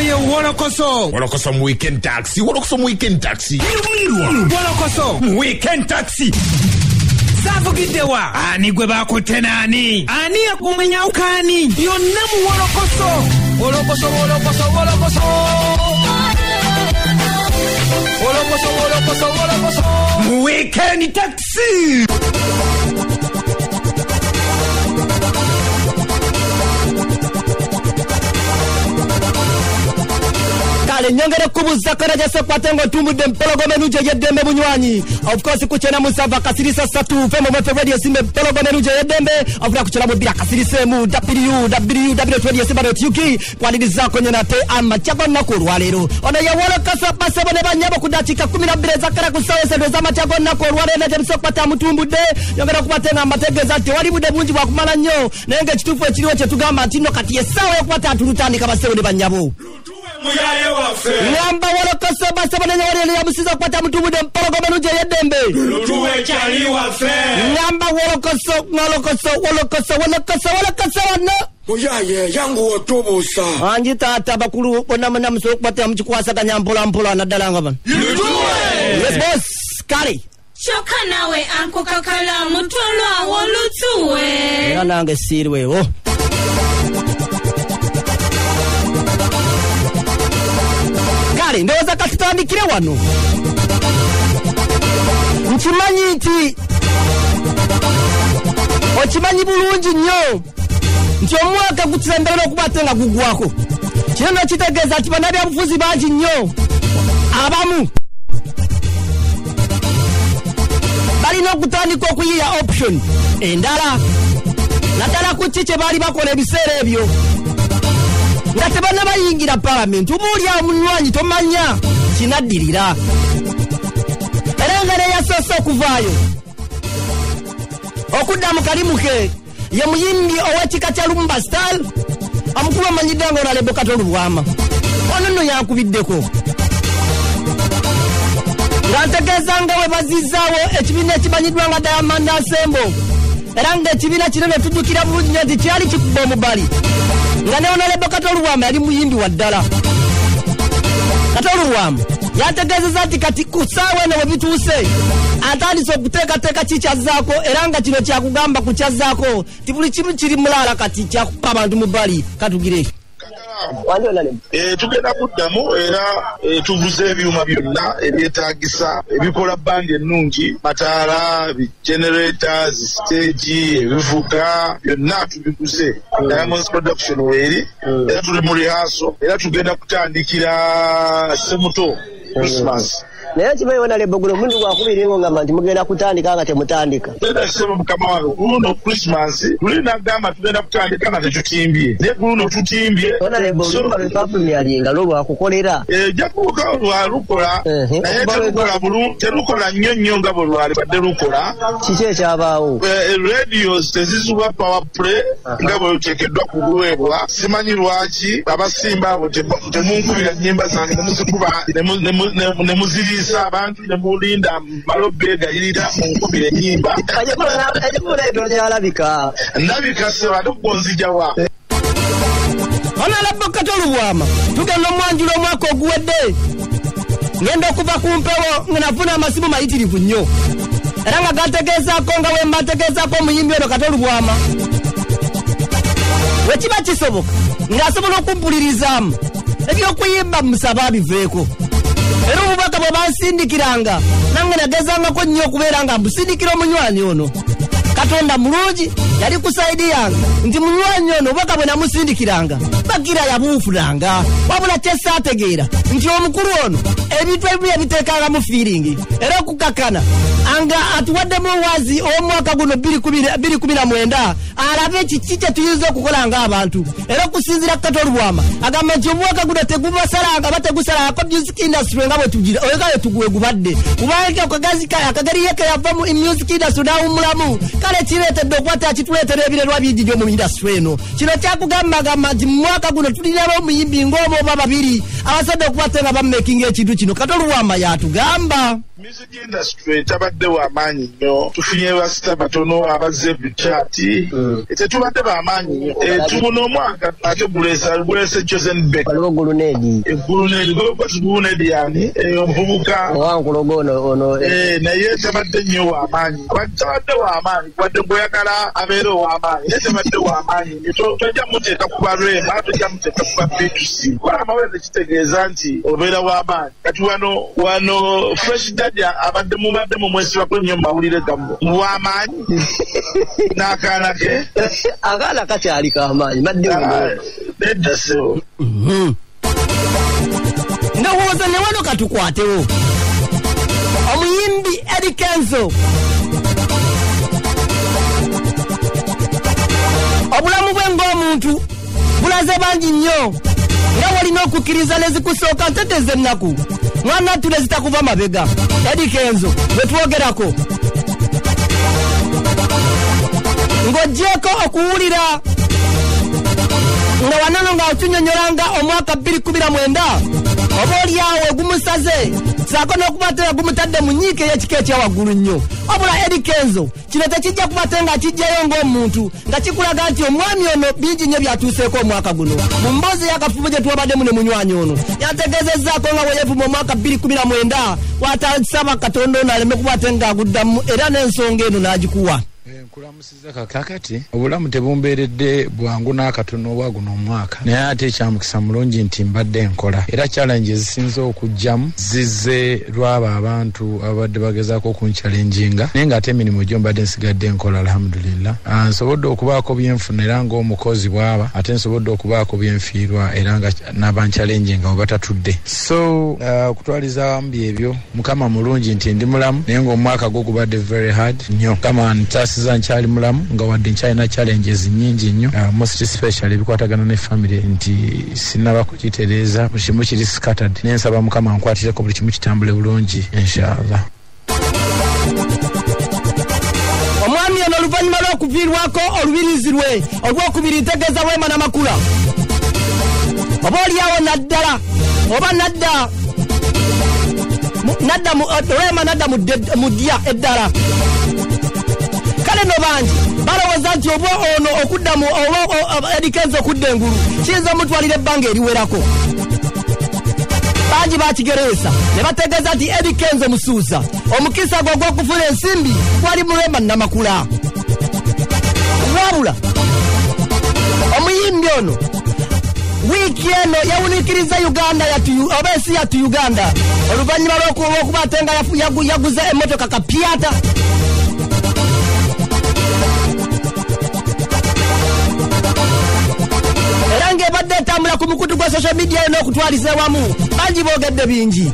ye Wolokoso. Wolokoso mu weekend taxi. Wolokoso mu weekend taxi. Wolokoso mu weekend taxi. Savugidewa. Ani gwe bakutenani. Ani yakumenya ukani. Yonna mu Wolokoso. Wolokoso. Wolokoso. Mu weekend taxi. Nyongere kubuza karaja sekwatengo tumude mpologome nuje yedembe bunywanyi. Of course kuchena musava kasirisa satu femo mwefe radio simbe mpologome nuje yedembe. Afura kuchela mubira kasirise mu www.radio.uk kwa lidi zako nyenate ama chako nakuru walero. Ona ya Wolokoso pasebo neba nyabo kudachika 12 zakara kusawe sedo zama chako nakuru walero na jemso kwata mutumbude. Nyongere kupatenga mategeza ati wali bude bunji wakumala nyo. Na enge chitufu echiliwe chetugama atino katiye sawa ya kwata aturutani kama sewe neba nyabo. Muyaye wafe. Ngamba Wolokoso basabane nyawale ya musiza kwata mutumude mpologome nuje yedembe. Lutuwe chali wafe. Ngamba Wolokoso wana. Muyaye yangu otobusa. Anji tata bakulu bona muso kwata mchikwasa kanyampola mpola nadalanga bana. Lutuwe. Yes boss, kari. Shoka nawe anko kakala mutolwa wolutuwe. Era nange sirwe oh. Ndoza katutandikire wano nchimanyi nti ochimanyi bulungi nnyo nti omwaka gutsemberera okubatenga gugwako kino nakitegeeza nti bannabyabufuzi bangi nnyo abamu balina okutandika okuyiya option endala naddala ku ki kye baali bakola ebiseera ebyo nga tebana bayingira parliament umulya omunywanyi tomanya kinaddirira era nga neyasoose okuvaayo okudda mu kalimuke ye muyimbi ow'ekika kya Lumba Star omukulu amanyidde nga Honorable Katolu Bwama ono nno yankubiddeko nga ntegeeza nga we bazizaawo ekibiina ekimanyiddwa nga Diamond Assemble era nga ekibiina kino ne tujjukira bulungi nnyo nti kyali kikuba omubali nga ne Honorable Katolu Bwama yali muyimbi wa ddala. Katolu Bwama yategeezezza nti kati ku ssaawa eno we bituuse atandise okuteekateeka kikyazaako era nga kino kyakugamba ku kyazaako ti buli kimu kiri mulaala kati kyakuba abantu mu bbali katugire. Tugenda kuddamu era tuvuze ebyuma byonna ebyetaagisa ebikola bandi ennungi mataala generators stage ebivuga byonna tubiguze Diamonds Production weeri era tuli mu rehearsal era tugenda kutandikira Semuto Christmas. Naye kibayo na lebogulo mundu gwakubiringo ngamba nti mugenda kutandika nga temutandika. Tenda sema mukama wange kuno Christmas tulina gamba tugenda kutandika nga tekutimbye. Ne kuno tutimbye. Ona lebogulo bepapulu yalinga lobo akukolera. Jakuka walukola. Naye terukola bulungi terukola nnyo nga bulwali badde lukola. Kiki ekyabaawo? Radios tezisuba power play nga bwe tekeddwa kuweebwa. Simanyi lwaki abasimba abo temunkubira nnyimba zange nemuzikuba nemuziri abantu ne mulinda malobe gayirira onkubira ennyimba ajekula ebyo byalabika ndabika se bantu gonzijawa Honorable Katolu Bwama tugenda omwanjula omwaka oguwedde ngenda okuva ku mpewo ngenafuna amasimu mayitirivu nnyo era nga gategeezaako nga we mbategeezaako omuyimbi ono Katolu Bwama wekiba kisoboka ng'asobola okumpuliririzaamu ebyokuyimba musaba biveeko. Era obubaka bwe bansindikiranga nange nagezangako nnyo okubeera nga mbusindikira omunywanyi ono Katonda mulungi yali ku saidi yange nti munywanyi ono obubaka bwe namusindikiranga bagira yabuufulanga wabula kyesaategeera nti omukulu ono ebintu ebimu yabiteekanga mu feeling era okukakana anga atuwaddemu owazi ow'omwaka guno 2019 alabe kiki kye tuyinza okukola ng'abantu era okusinziira Katolu Bwama agamba nti omwaka guno tegubasalanga bategusalangako music industry nga bwe tugira oyo nga bwe tugwegubadde kubanga akagari yeke yava mu music industry n'awummulamu kale kireetedde okwata kituleetera ebirerwa bingi nnyo mu industry eno kino kyakugambagamba nti mu mwaka guno tulinawo omuyimbi ng'omu oba babiri abasadde okubatte nga bamakinga ekintu kino Katolu Bwama yatugamba music industry tabadde wa maanyi nnyo tufunye basita batono abazze buchati tetubadde bamaanyi nnyo tubona omwaka ate bulese Chosen Beck waliwo gulunedi yani omuvubuka owankulogo ono naye tabadde nnyo w'amaanyi tabadde w'amaanyi wadde gweyagala abeere ow'amaanyi naye tabadde w'amaanyi tojja muteeka ku barema tojja muteeka ku B2C amawere kitegeeza nti obeera w'amaanyi kati wano fresh dadya abadde mu mwesibako nnyo mawulire gamu w'amaanyi n'akaana ke akaana kakyali k'amaanyi badde nedda so ndowooza ne wano katukwatewo omuyimbi Eddie Kenzo obulamu bwe ng'omuntu bulaze bangi nnyo nga walina okukkiriza nezikusooka nteteze ennaku mwana tule zitakuva mabega Eddie Kenzo bwe twogerako ng'oggyeko okuwulira nga wanano nga otunyonyolanga omwaka 2019 oba oliawo gumusaze saako n'okubatera gumutadde mu nyiike y'ekika ekyawaggulu nnyo wabula Eddie Kenzo kino tekijja kubate nga kijjayo ng'omuntu nga kikulaga nti omwami ono bingi nnyo byatuuseeko omwaka guno mu mboozi y'akafubo gye tuwabaddemu ne munywanyi ono yategeezezzaako nga weyeevuma omwaka 2019 waatasaba Katonda ono aleme kubate ng'aguddamu era n'ensonga eno n'agikuwa nkulamusiza kakati obulamu tebumbeeredde bwangu n'akatono obwa guno omwaka naye ate ekyamukisa mulungi nti mbadde nkola era challenge ezisinze okujjamu zizze lwabo abantu abadde bagezaako okunchalenjinga naye ng'ate emirimu gyo mbadde nsigadde nkola alhamdulillah nsobodde okubaako byenfuna era ng'omukozi bwaba ate nsobodde okubaako byenfiirwa era nga n'abanchalenjinga bwe batatudde so okutwaliza wamu byebyo mukama mulungi nti ndi mulamu naye ng'omwaka gwo gubadde very hard nnyo kama ntasiza nkyali mulamu nga wadde nkyalina challenges nnyingi nnyo most especially ebikwatagana ne family nti sinaba kukitereeza buli kimu kiri scattered naye nsaba mukama nkwatireko buli kimu kitambule bulungi inshallah. omwami ono oluvannyuma lw'okuviirwako olubirizi lwe olw'okubiri ntegeeza Wema Namakula oba oliawo naddala oba nadda Wema nadda mu ddya eddala kale no bangi balowooza nti oba ono okudda mu Eddie Kenzo okudda engulu kiyinza omutwalira ebbanga eriwerako bangi bakigereesa ne bategeeza nti Eddie Kenzo musuuza omukisa gwe ogw'okufuna ensimbi gwali mu Wema Namakula wabula omuyimbi ono wiiki eno yawunikiriza Uganda oba ensi yattu Uganda oluvannyuma lw'okuba ate nga yaguza emmotoka kapyata era ng'ebadde etambula ku mukutu gwa social media n'okutwaliza wamu bangi boogedde bingi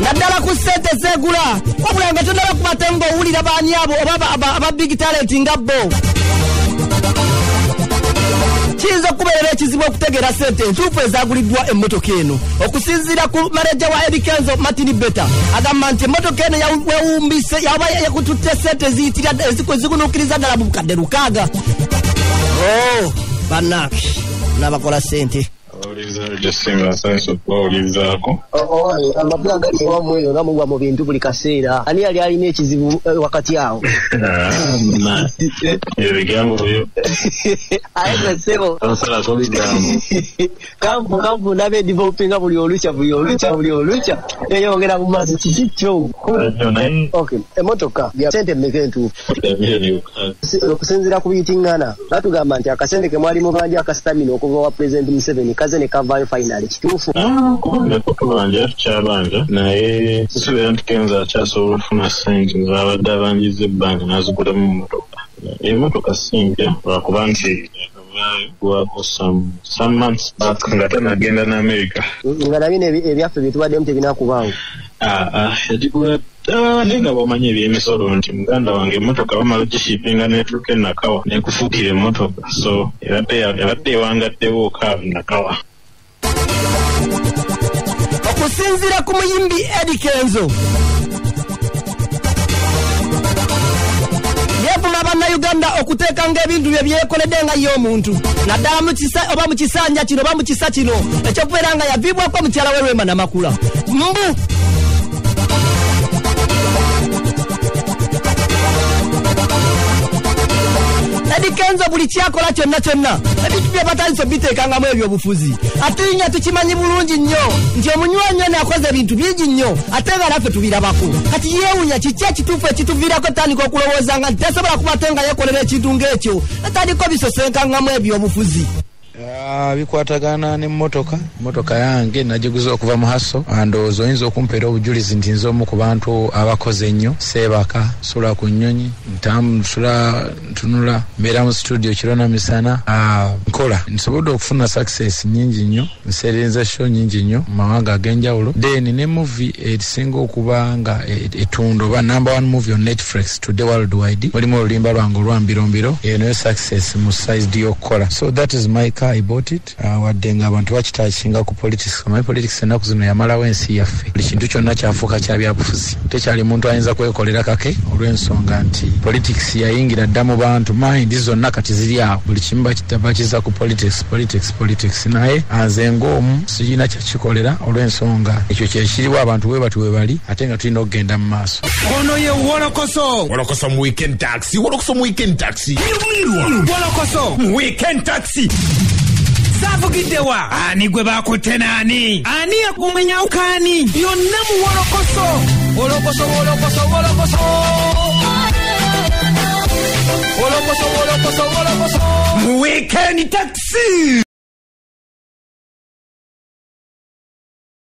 naddala ku ssente zeegula wabula nga tonnaba kubate ng'owulira baani abo oba aba big talent nga bo kiyinza okubeerera ekizibu okutegeera ssente entuufu ezaguliddwa emmotoka eno okusinziira ku maneja wa Eddie Kenzo Martin Beta agamba nti emmotoka eno yawumbise yaba yakututte ssente ziyitira zigunuukiriza ddala mu bukadde 600 bannange n'abakola ssente amabula gali ewamu eyo nga mugwa mu bintu buli kaseera ani yali alina ekizibu wakati awo aye sebo kampu nabe developinga buli olukya eyongera mu maaso kikikyo emotoka bya sente mmeka entuufu okusinziira ku biyitingana batugamba nti akasente ke mwali mubanja akasitamina okuva wa President Museveni kaze ne kavaayo finali kituufu kubanja tukyabanja naye kisuubira nti Kenzo akyasobola okufuna ssente ng'abadde abanjiza ebbanja n'azigulamu emmotoka simpya lwakuba nti wako some months back nga tanagenda ne America nga nabino ebyaffe byetubaddemu tebinakubaawo yagigula naye nga bw'omanyi eby'emisolo nti muganda wange emmotoka bamala ogishipinga netuuka enakawa nekufuukira emmotoka so ebadde ewangaddewo okaavu nakawa okusinziira ku muyimbi Eddie Kenzo yeevuma Uganda okuteekanga ebintu bye byekoledde nga ye omuntu naddala oba mu kisanja kino oba mu kisa kino ekyokubeera nga yaviibwako mukyala we Rwema Namakula mbu Eddie Kenzo buli kyakola kyonna ebintu bye batandise biteekangamu ebyobufuzi ate nya tukimanyi bulungi nnyo nti omunywanyi ono akoze ebintu bingi nnyo ate nga naffe tubirabako kati yeewunya kiki ekituufu ekituviirako etandika okulowooza nga tesobola kuba ate nga yekolera ekintu ng'ekyo etandika bisosenkangamu ebyobufuzi bikwatagana n'emmotoka yange nagiguza okuva mu haso ndowooza oyinza okumpeera obujulizi nti nze omu ku bantu abakoze ennyo seebaka sula ku nnyonyi nsula ntunula mbeera mu studio kiro na misana nkola nsobodde okufuna success nyingi nnyo nseereza show nyingi nnyo mu mawanga ag'enjawulo then ne movie erisinga okuba nga etunda oba number 1 movie on Netflix today worldwide mulimu olulimba lwange olwambirombiro eyo nayo success mu size y'okukola so that is my car I bought it wadde nga abantu bakitakinga ku politics my politics ennaku zino yamalawo ensi yaffe buli kintu kyonna kyafuuka kya byabufuzi tekyali muntu ayinza kwekolera kake olw'ensonga nti politics yayingira dda mu bantu mind zonna kati ziri awo buli kimu bakiza ku politics naye nze ng'omu sirina kyakikolera olw'ensonga ekyo kyekiriwo abantu bwe bati we bali ate nga tulina okugenda mu maaso ono ye wolokoso mu weekend taxi mu weekend taxi Savugiddewa ani gwe bakutte naani ani yakumenya ukani yonna mu wolokoso mu weekend taxi